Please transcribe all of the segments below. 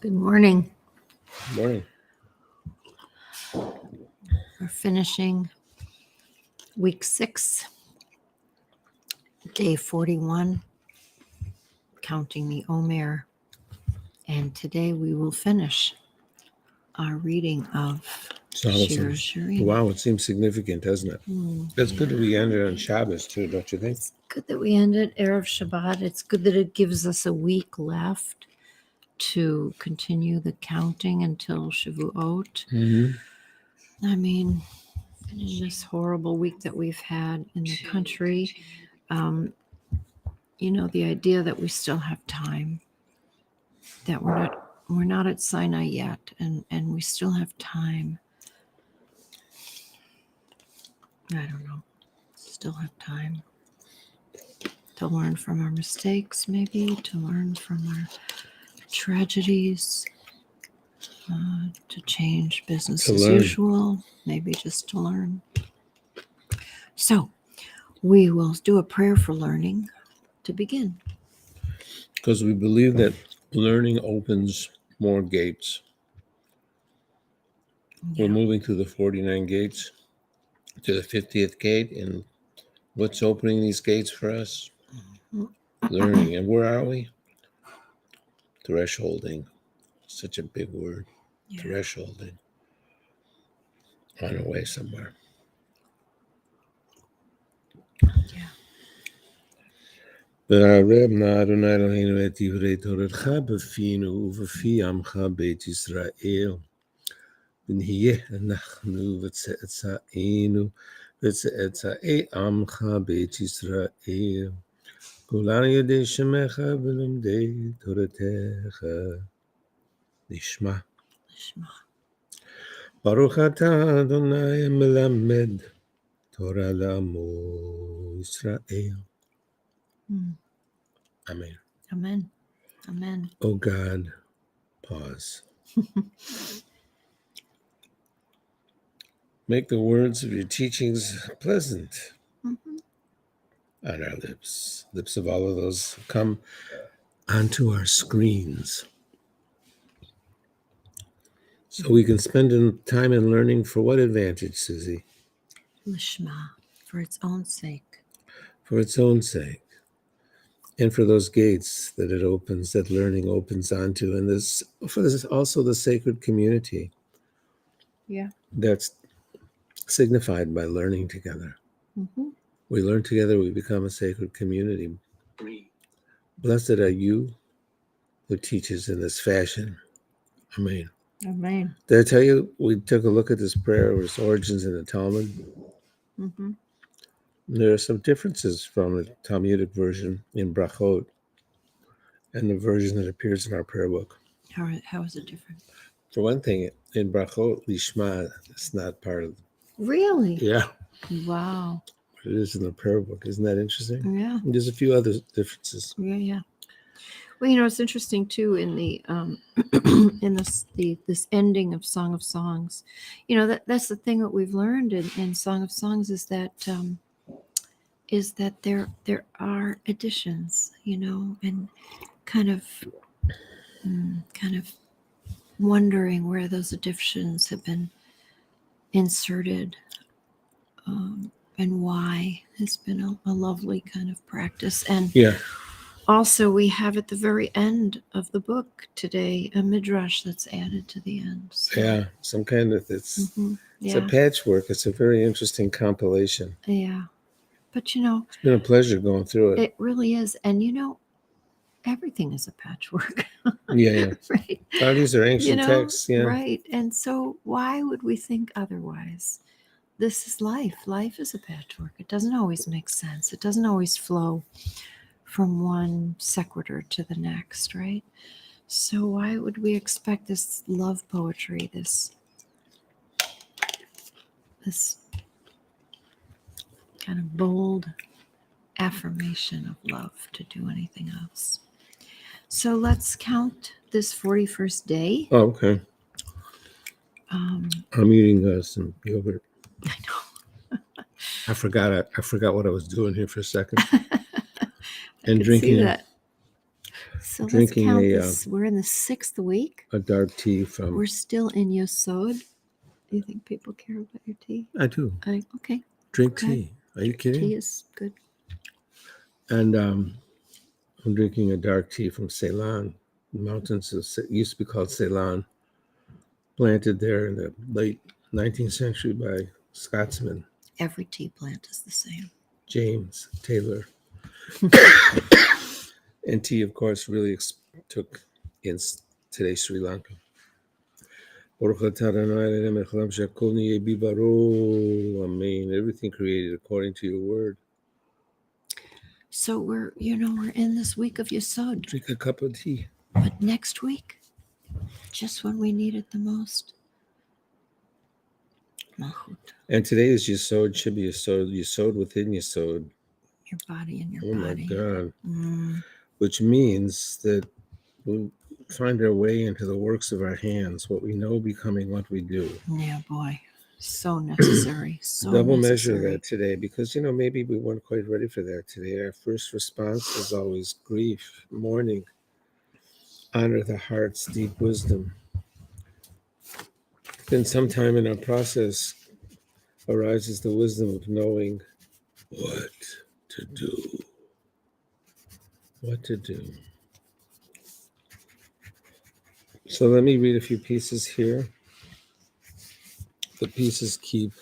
Good morning. Morning. We're finishing week 6, day 41, counting the Omer. And today we will finish our reading of Shir, HaShirim. Wow, it seems significant, doesn't it? It's good that we ended on Shabbos too, don't you think? It's good that we ended Erev Shabbat. It's good that it gives us a week left to continue the counting until Shavuot. Mm-hmm. I mean, in this horrible week that we've had in the country, the idea that we still have time, that we're not at Sinai yet, and we still have time. I don't know. Still have time to learn from our mistakes, maybe to learn from our tragedies, to change business as usual, maybe just to learn. So we will do a prayer for learning to begin. Because we believe that learning opens more gates. Yeah. We're moving through the 49 gates to the 50th gate. And what's opening these gates for us? Learning. And where are we? Thresholding. Such a big word. Yeah. Thresholding. On our way somewhere. Yeah. ורבנה אדוני אלוהינו את דברי תורתך בפינו ובפי עמך בית ישראל. ונהיה אנחנו וצאצאינו וצאצאי עמך בית ישראל. כולנו ידי שמך ולומדי תורתך. נשמע. ברוך אתה אדוני מלמד תורה לעמו ישראל. Amen. Amen. Amen. Oh God, pause. Make the words of your teachings pleasant on our lips of all of those who come onto our screens. So we can spend time in learning for what advantage, Susie? Lishma, for its own sake. For its own sake. And for those gates that it opens, that learning opens onto. And for this also the sacred community. Yeah. That's signified by learning together. Mm-hmm. We learn together, we become a sacred community. Blessed are you who teaches in this fashion. Amen. Amen. Did I tell you we took a look at this prayer, its origins in the Talmud? Mm-hmm. There are some differences from the Talmudic version in Brachot and the version that appears in our prayer book. How is it different? For one thing, in Brachot, Lishma is not part of. Really? Yeah. Wow. It is in the prayer book. Isn't that interesting? Yeah. And there's a few other differences. Yeah. Well, it's interesting too in the in this ending of Song of Songs. That's the thing that we've learned in Song of Songs is that there are additions, and kind of wondering where those additions have been inserted. And why has been a lovely kind of practice. And also we have at the very end of the book today a midrash that's added to the end. So. Yeah, some kind of it's a patchwork. It's a very interesting compilation. Yeah, but it's been a pleasure going through it. It really is, and everything is a patchwork. Yeah. Right. Oh, these are ancient texts. Yeah. Right, and so why would we think otherwise? This is life. Life is a patchwork. It doesn't always make sense. It doesn't always flow from one sequitur to the next, right? So why would we expect this love poetry, this kind of bold affirmation of love to do anything else? So let's count this 41st day. Oh, okay. I'm eating some yogurt. I know. I forgot what I was doing here for a second. And drinking that. So let's Drinking count a this. We're in the 6th week. dark tea from. We're still in Yosod. Do you think people care about your tea? I do. Okay. Drink Okay. tea. Are you kidding? Tea is good. And I'm drinking a dark tea from Ceylon. The mountains used to be called Ceylon. Planted there in the late 19th century by Scotsman Every tea plant is the same. James Taylor. And tea, of course, really took in today's Sri Lanka. Amen. Everything created according to your word. So we're in this week of Yesod. Drink a cup of tea. But next week, just when we need it the most, Malchut. And today is Yesod, should be Yesod within Yesod. Your body and your Oh body. my God. Which means that we find our way into the works of our hands, what we know becoming what we do. Yeah, boy. So necessary. So Double necessary. measure that today, because maybe we weren't quite ready for that today. Our first response is always grief, mourning, honor the heart's deep wisdom. Then sometime in our process arises the wisdom of knowing what to do. What to do. So let me read a few pieces here. The pieces keep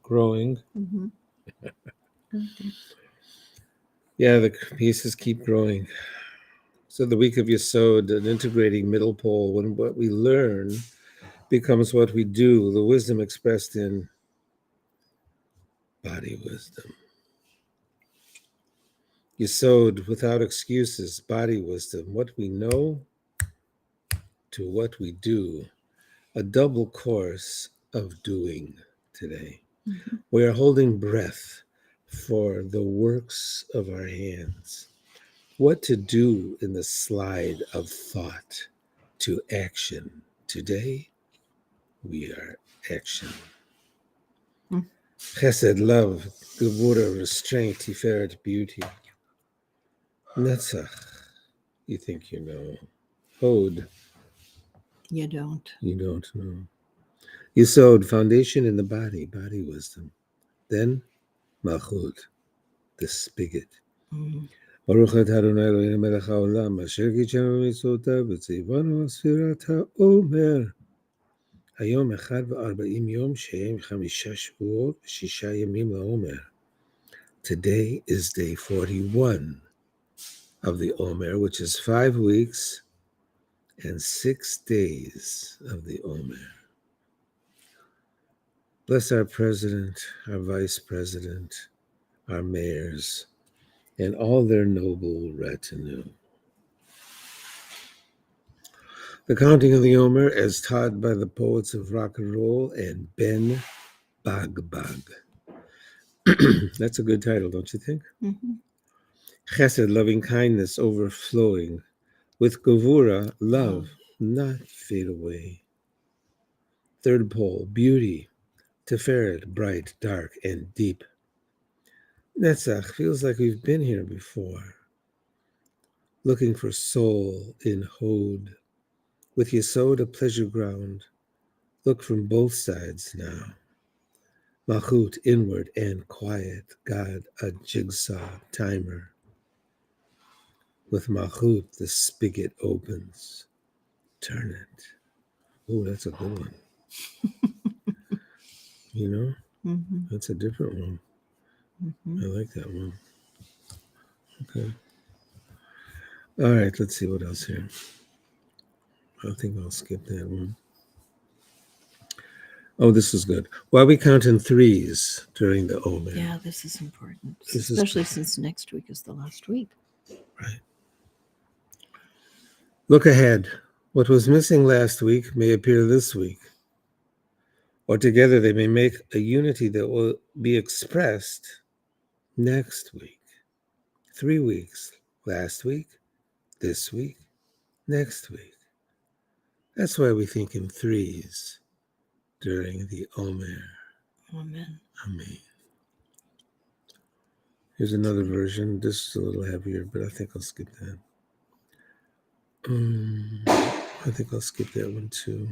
growing. Mm-hmm. Okay. Yeah, the pieces keep growing. So the week of Yesod, an integrating middle pole, when what we learn becomes what we do, the wisdom expressed in body wisdom. Yesod, without excuses, body wisdom, what we know to what we do, a double course of doing today. Mm-hmm. We are holding breath for the works of our hands. What to do in the slide of thought to action. Today, we are action. Chesed, love, Gevura, restraint, Tiferet, beauty. Netzach, you think you know. Hod, You don't. you don't know. Yesod, foundation in the body wisdom. Then, Malchut, the spigot. ברוך אתה אדוני אלוהינו מלך העולם, אשר קידשנו במצוותיו וציוונו ספירת העומר. היום 41 יום שהם 5 שבועות ו6 ימים לעומר. Today is day 41 of the Omer, which is 5 weeks and 6 days of the Omer. Bless our president, our vice president, our mayors, and all their noble retinue. The counting of the Omer as taught by the poets of rock and roll and Ben Bagbag. That's a good title, don't you think? Mm-hmm. Chesed, loving kindness overflowing. With Gevura, love, not fade away. Third pole, beauty. Tiferet, bright, dark, and deep. Netzach, feels like we've been here before. Looking for soul in Hod. With Yesod, a pleasure ground. Look from both sides now. Malchut, inward and quiet. God, a jigsaw timer. With Malchut, the spigot opens. Turn it. Oh, that's a good one. Mm-hmm. That's a different one. Mm-hmm. I like that one. Okay. All right, let's see what else here. I think I'll skip that one. Oh, this is good. While we count in threes during the Omer. Yeah, this is important, especially since next week is the last week. Right. Look ahead. What was missing last week may appear this week. Or together they may make a unity that will be expressed next week. 3 weeks. Last week, this week, next week. That's why we think in threes during the Omer. Amen. Amen. Here's another version. This is a little heavier, but I think I'll skip that. I think I'll skip that one too.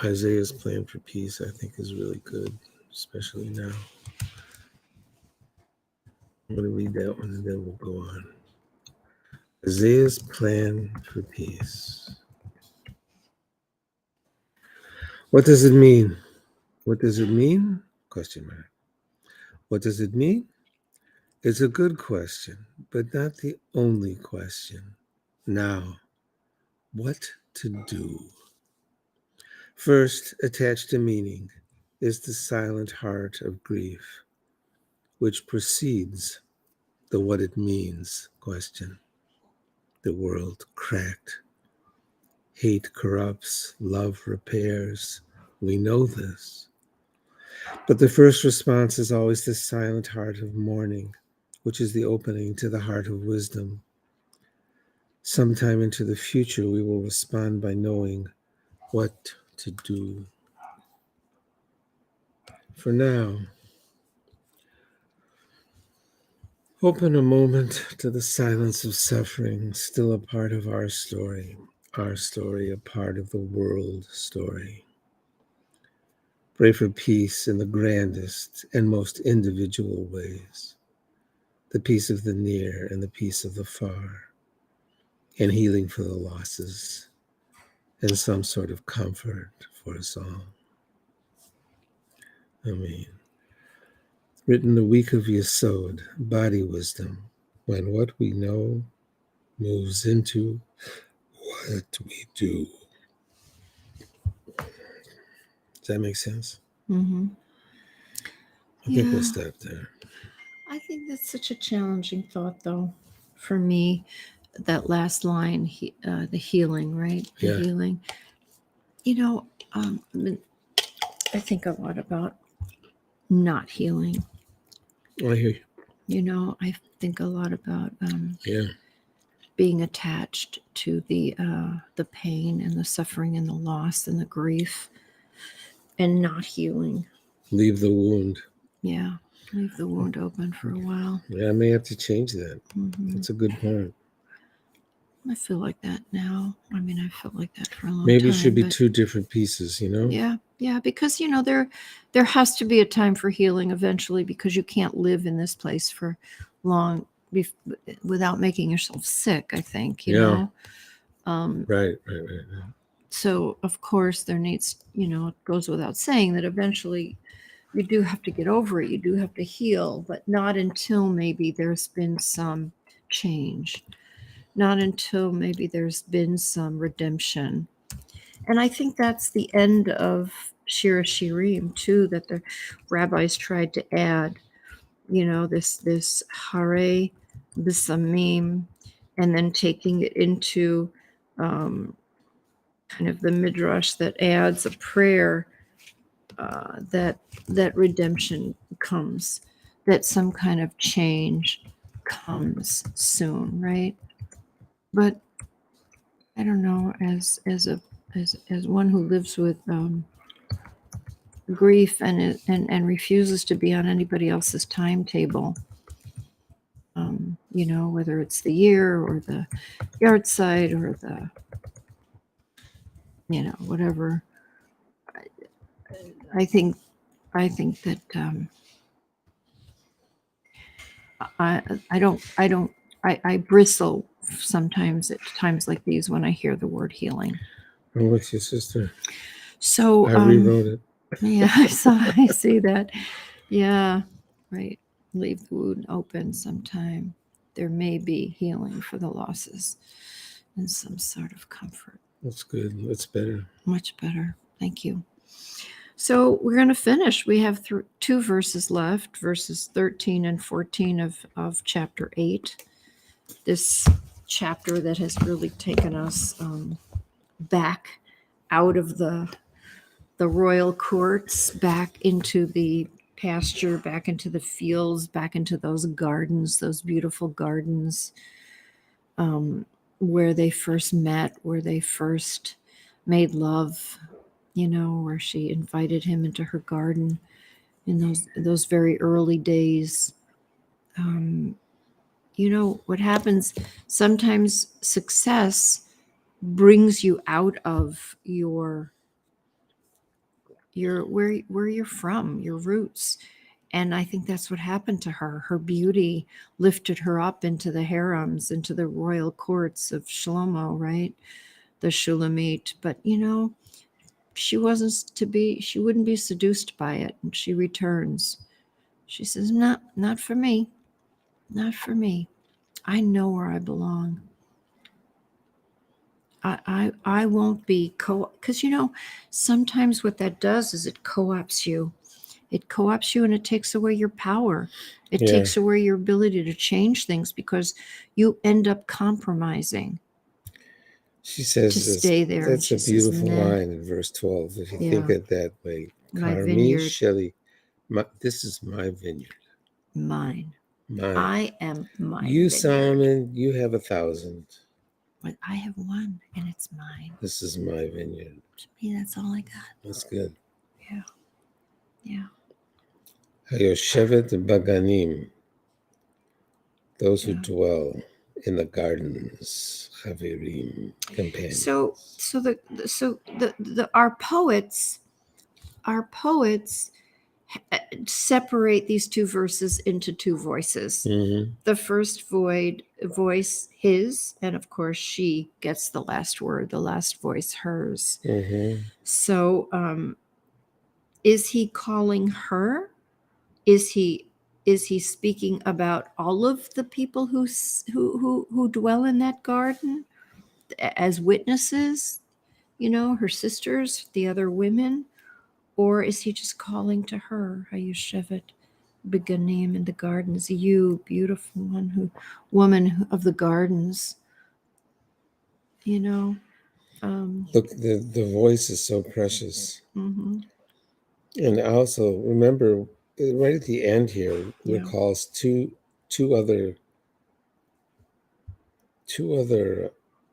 Isaiah's plan for peace, I think, is really good, especially now. I'm going to read that one and then we'll go on. Isaiah's plan for peace. What does it mean? What does it mean? Question mark. What does it mean? It's a good question, but not the only question. Now, what to do? First, attached to meaning, is the silent heart of grief, which precedes the what it means question. The world cracked. Hate corrupts, love repairs. We know this. But the first response is always the silent heart of mourning, which is the opening to the heart of wisdom. Sometime into the future, we will respond by knowing what to do. For now, open a moment to the silence of suffering, still a part of our story, a part of the world story. Pray for peace in the grandest and most individual ways, the peace of the near and the peace of the far, and healing for the losses, and some sort of comfort for us all. Amen. Written the week of Yesod, body wisdom, when what we know moves into what we do. Does that make sense? Mm-hmm. I think we'll stop there. I think that's such a challenging thought, though, for me. That last line, the healing, right? The healing. You know, I think a lot about not healing. I hear you. You know, I think a lot about being attached to the pain and the suffering and the loss and the grief, and not healing. Leave the wound. Yeah, leave the wound open for a while. Yeah, I may have to change that. Mm-hmm. That's a good point. I feel like that now. I mean, I felt like that for a long time. Maybe it should be two different pieces, you know? Yeah, because, you know, there has to be a time for healing eventually, because you can't live in this place for long without making yourself sick, I think, you know? Right. So, of course, there needs, you know, it goes without saying that eventually you do have to get over it. You do have to heal, but not until maybe there's been some change. Not until maybe there's been some redemption. And I think that's the end of Shir HaShirim too, that the rabbis tried to add, you know, this Hare B'Samim, and then taking it into kind of the midrash that adds a prayer that redemption comes, that some kind of change comes soon, right? But I don't know, as one who lives with grief and refuses to be on anybody else's timetable, you know, whether it's the year or the yard site or the, you know, whatever. I think that I bristle sometimes at times like these when I hear the word healing. I'm with you, sister. So I rewrote it. Yeah, I see that. Yeah, right. Leave the wound open sometime. There may be healing for the losses and some sort of comfort. That's good. That's better. Much better. Thank you. So we're going to finish. We have two verses left, verses 13 and 14 of chapter 8. This chapter that has really taken us back out of the royal courts, back into the pasture, back into the fields, back into those gardens, those beautiful gardens where they first met, where they first made love, you know, where she invited him into her garden in those very early days. you know what happens? Sometimes success brings you out of your where you're from, your roots. And I think that's what happened to her. Her beauty lifted her up into the harems, into the royal courts of Shlomo, right? The Shulamite. But you know, she wouldn't be seduced by it. And she returns. She says, not for me. Not for me. I know where I belong. I won't be because you know, sometimes what that does is it co-opts you. It co-opts you and it takes away your power. It Yeah. takes away your ability to change things because you end up compromising She says to this, stay there. And that's she a says, beautiful nah, line in verse 12. If you Yeah. think it that way, my Carmi vineyard, Shelley, this is my vineyard. mine. Mine. I am my You, vineyard. Solomon, you have 1,000. But I have one and it's mine. This is my vineyard. To me, that's all I got. That's good. Yeah. Yeah. Hayoshevet Baganim, those who Yeah. dwell in the gardens, HaShirim, companions. So our poets separate these two verses into two voices. Mhm. The first voice his, and of course she gets the last word, the last voice hers. Mhm. So is he calling her? Is he speaking about all of the people who dwell in that garden as witnesses, you know, her sisters, the other women? Or is he just calling to her, Hayushevet Beganim, in the gardens, you beautiful woman of the gardens, you know? Look, the voice is so precious. Mhm. And also remember, right at the end here, Yeah. recalls two other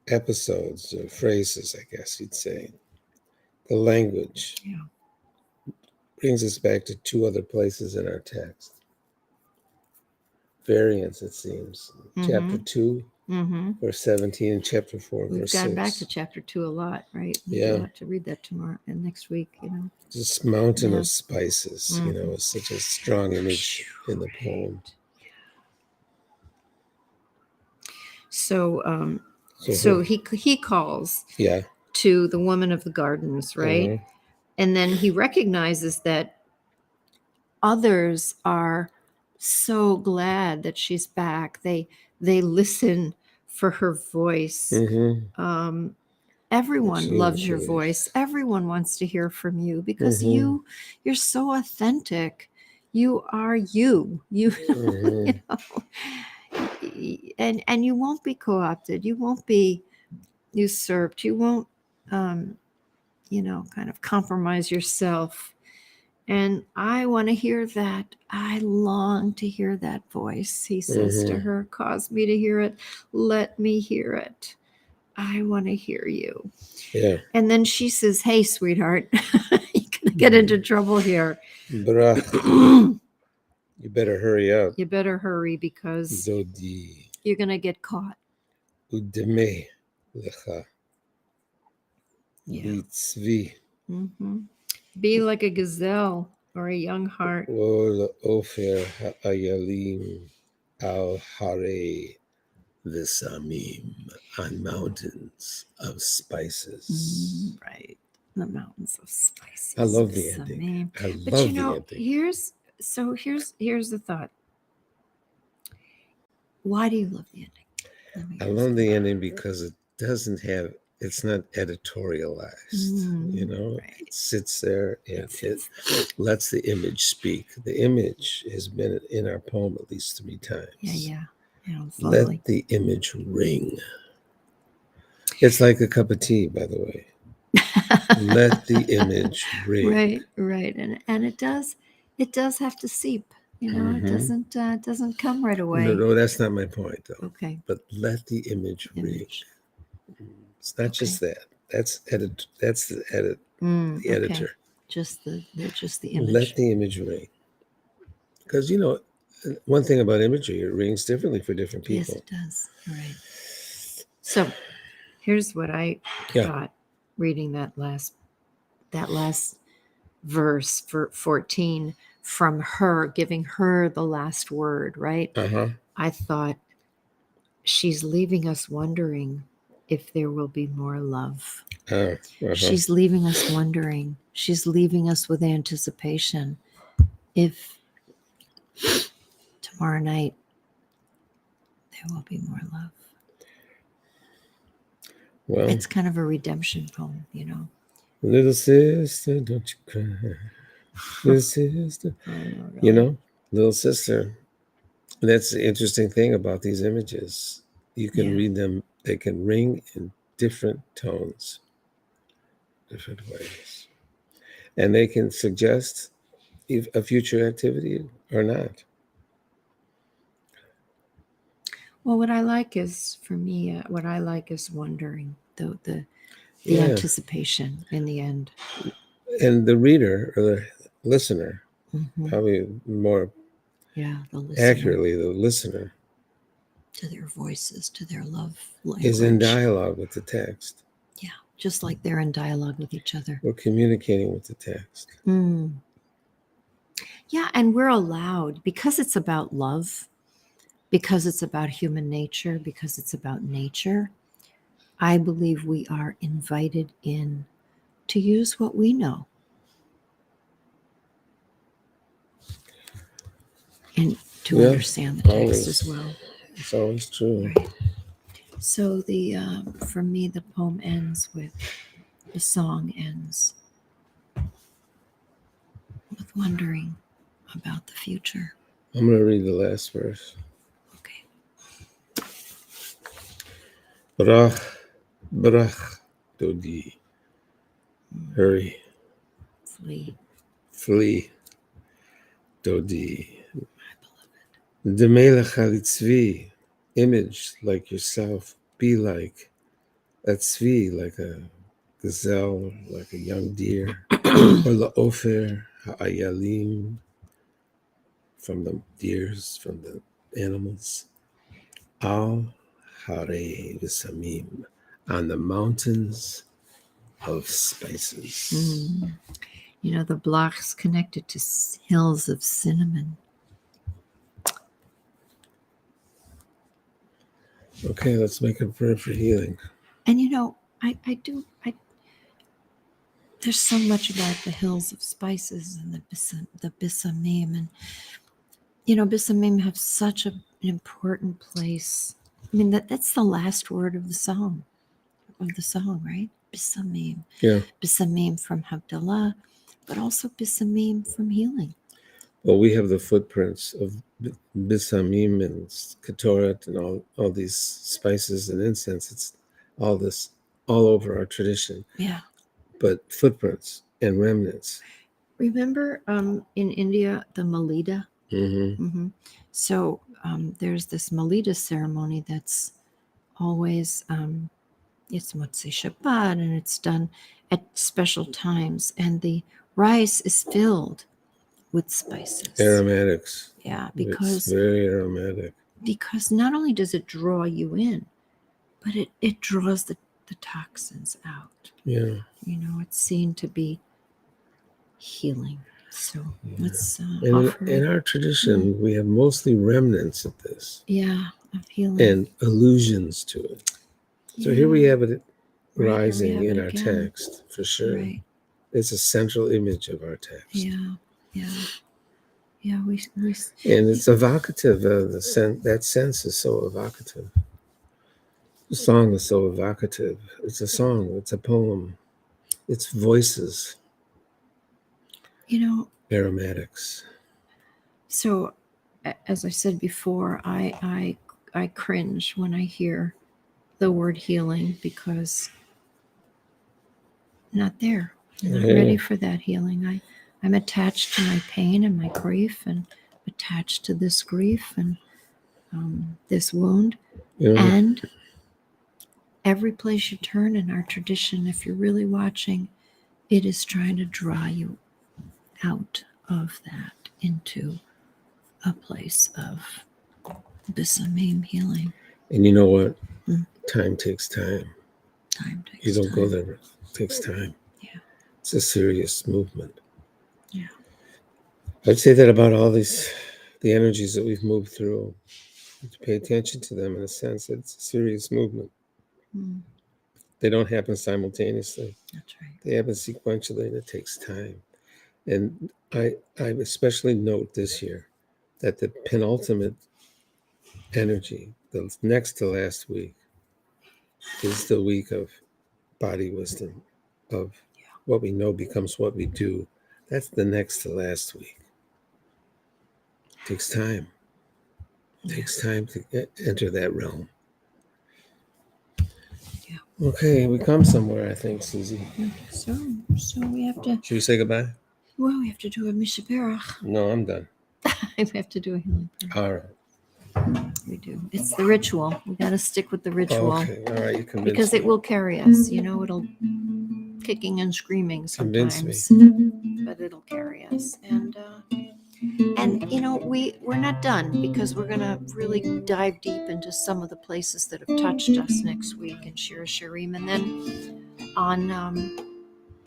episodes or phrases, I guess you'd say. The language Yeah. brings us back to two other places in our text. Variants, it seems. Chapter 2, verse 17, and chapter 4, We've verse gone 6. back to chapter 2 a lot, right? Yeah. We'll have to read that tomorrow and next week, you know. This mountain Yeah. of spices, you know, is such a strong image in the poem. So so he calls Yeah. to the woman of the gardens, right? Mhm. And then he recognizes that others are so glad that she's back. They listen for her voice. Mhm. Everyone She loves your enjoys. voice. Everyone wants to hear from you because Mhm. you're so authentic. You are you. You, Mhm. you know. And you won't be co-opted. You won't be usurped. You won't you know, kind of compromise yourself. And I want to hear that. I long to hear that voice. He says to Mhm. her, cause me to hear it. Let me hear it. I want to hear you. Yeah. And then she says, hey, sweetheart, you're going to get into trouble here. Brach, You you better hurry up. better hurry because Dodi you're going to get caught. udeme lecha Yeah. litzvi Be like a gazelle or a young hart. ol ofer ha'ayalim al hare v'samim, on mountains of spices. Right. The mountains of spices. I love the ending. I But love you know, the ending. here's the thought. Why do you love the ending? I love the ending because it doesn't have, it's not editorialized. You know, Right. it sits there and it lets the image speak. The image has been in our poem at least 3 times. Yeah. It's Let lovely. the image ring. It's like a cup of tea, by the way. Let the image ring. Right. And it does have to seep. You know, it doesn't come right away. No, that's not my point, though. Okay. But let the image ring. It's not just that. That's edit. That's the edit. The editor. Just the image. Let the image ring. Because you know, one thing about imagery, it rings differently for different Yes, people. it does. Right. So here's what I Yeah. thought reading that last verse for 14 from her, giving her the last word, right? Uh-huh. I thought she's leaving us wondering if there will be more love. Uh-huh. She's leaving us wondering. She's leaving us with anticipation if tomorrow night there will be more love. Well, It's kind of a redemption poem, little sister, don't you cry. Little sister. Oh, no, You really. know, little sister. That's the interesting thing about these images. You can Yeah. read them, they can ring in different tones, different ways. And they can suggest if a future activity or not. Well, what I like is, for me, what I like is wondering, the Yeah. anticipation in the end. And the reader or the listener, Mhm. probably more Yeah, the listener, accurately, the listener to their voices, to their love is in language. dialogue with the text. Yeah, just like they're in dialogue with each other. We're communicating with the text. Mm. Yeah, and we're allowed, because it's about love, because it's about human nature, because it's about nature. I believe we are invited in to use what we know and to Yeah, understand the text always. as well. It's always true. Right. So for me, the poem ends with, the song ends with wondering about the future. I'm going to read the last verse. Okay. Brach, brach, dodi. Hurry, Flee, flee, dodi. my beloved. Demelech halitzvi, image like yourself, be like a tzvi, like a gazelle, like a young deer, or laofer ha'ayalim, from the deers, from the animals. Al hare v'samim, on the mountains of spices. The blocks connected to hills of cinnamon. Okay, let's make a prayer for healing. And there's so much about the hills of spices and the bisamim, and bisamim have such an important place. I mean, that's the last word of the song, right? Bisamim. Yeah. Bisamim from Havdalah, but also bisamim from healing. Well, we have the footprints of bisamim and ketoret and all these spices and incense. It's all this all over our tradition. Yeah. But footprints and remnants. Remember in India, the Malida? Mm-hmm. Mm-hmm. So there's this Malida ceremony that's always, it's Motzei Shabbat, and it's done at special times. And the rice is filled with spices. Aromatics. Yeah, It's because very aromatic. Because not only does it draw you in, but it draws the toxins out. Yeah. It's seen to be healing. So let's In our tradition, we have mostly remnants of this. Yeah, of healing. And allusions to it. So here we have it rising in our text, for sure. Right. It's a central image of our text. Yeah. We and it's evocative. That sense is so evocative. The song is so evocative. It's a song. It's a poem. It's voices. Aromatics. So, as I said before, I cringe when I hear the word healing, because I'm not there. I'm not ready for that healing. I'm attached to my pain and my grief, and attached to this grief and this wound. And every place you turn in our tradition, if you're really watching, it is trying to draw you out of that into a place of bisamim healing. And you know what? Mm. Time takes time. Time takes You don't time. go there. It takes time. Yeah. It's a serious movement. Yeah. I'd say that about all the energies that we've moved through. To pay attention to them in a sense that it's a serious movement. Mm. They don't happen simultaneously. That's right. They happen sequentially, and it takes time. And I especially note this year that the penultimate energy, the next to last week, is the week of body wisdom, of what we know becomes what we do. That's the next to last week. It takes time. It takes time to enter that realm. Yeah. Okay, we come somewhere, I think, Susie. So we have to. Should we say goodbye? Well, we have to do a mishaberach. No, I'm done. We have to do a healing prayer. All right. We do. It's the ritual. We got to stick with the ritual. Okay. All right. You convinced because me. it will carry us. It'll kicking and screaming Convince sometimes, me. but it'll carry us. And we're not done because we're gonna really dive deep into some of the places that have touched us next week in Shir HaShirim, and then on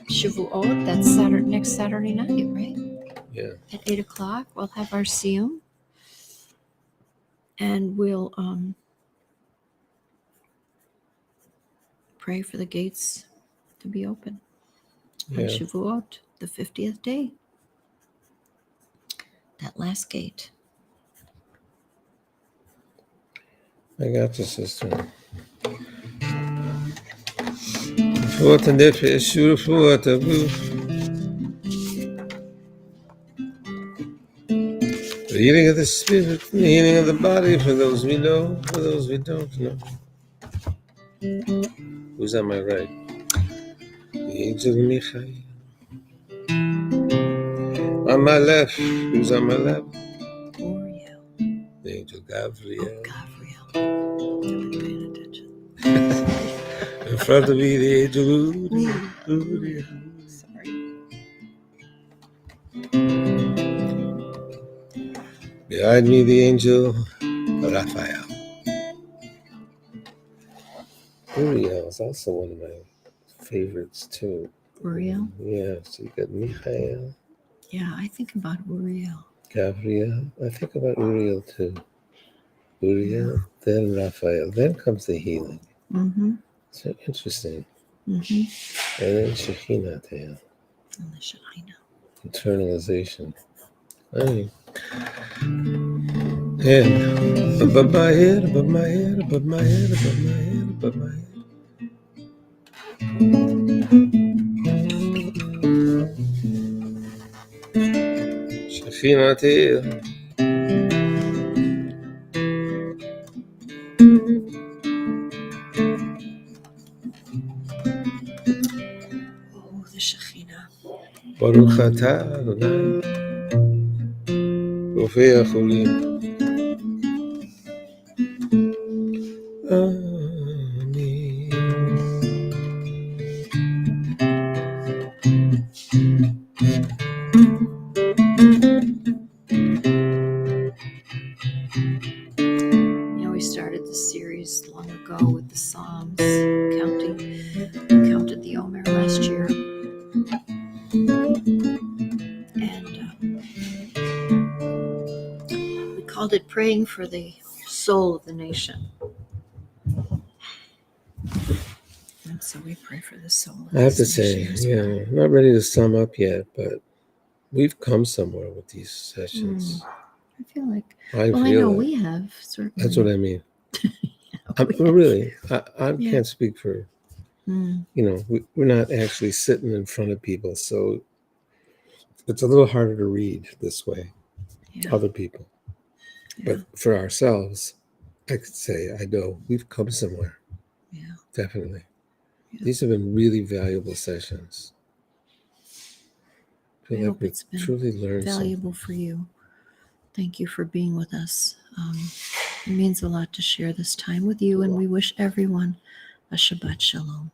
Shavuot, that's next Saturday night, right? Yeah. At 8:00, we'll have our siyum, and we'll pray for the gates to be open on Shavuot, the 50th day. That last gate. I got you, sister. Rfuat hanefesh, rfuat haguf. The healing of the spirit, the healing of the body for those we know, for those we don't know. Who's on my right? The angel Michael. On my left, who's on my left? Uriel. The angel Gabriel. Oh, Gabriel. I've been paying attention. In front of me, the angel Uriel. Sorry. Behind me, the angel Raphael. Uriel is also one of my favorites, too. Uriel? Yeah, so you got Michael. Yeah, I think about Uriel. Gabriel. I think about Uriel, too. Uriel, then Raphael. Then comes the healing. Mm-hmm. So interesting. Mm-hmm. And then Shekhinah, And the Shekhinah. Internalization. And above my head, above my head, above my head, above my head, above my head. Shekhinah. Oh, the Shekhinah. Baruch atah Adonai, Rofei HaCholim. Amen. We started the series long ago with the Psalms, counted the Omer last year. And we called it Praying for the Soul of the Nation. And so we pray for the soul of I have to this say, nation as well. I'm not ready to sum up yet, but we've come somewhere with these sessions. I feel like, I know we have, certainly. That's what I mean. Yeah, really, I can't speak for, Mm. We're not actually sitting in front of people, so it's a little harder to read this way, other people. But for ourselves, I could say, I know we've come somewhere. Yeah. Definitely. Yeah. These have been really valuable sessions. I hope it's been truly learned valuable for you. Thank you for being with us. It means a lot to share this time with you, and we wish everyone a Shabbat Shalom.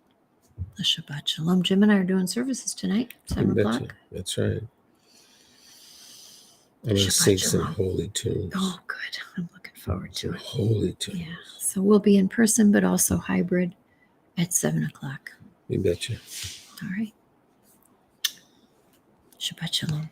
A Shabbat Shalom. Jim and I are doing services tonight, 7 o'clock. That's right. I'm going to Shabbat sing some shalom. holy tunes. Oh, good. I'm looking forward to Some it. holy tunes. Yeah. So we'll be in person, but also hybrid at 7:00. You betcha. All right. Shabbat shalom.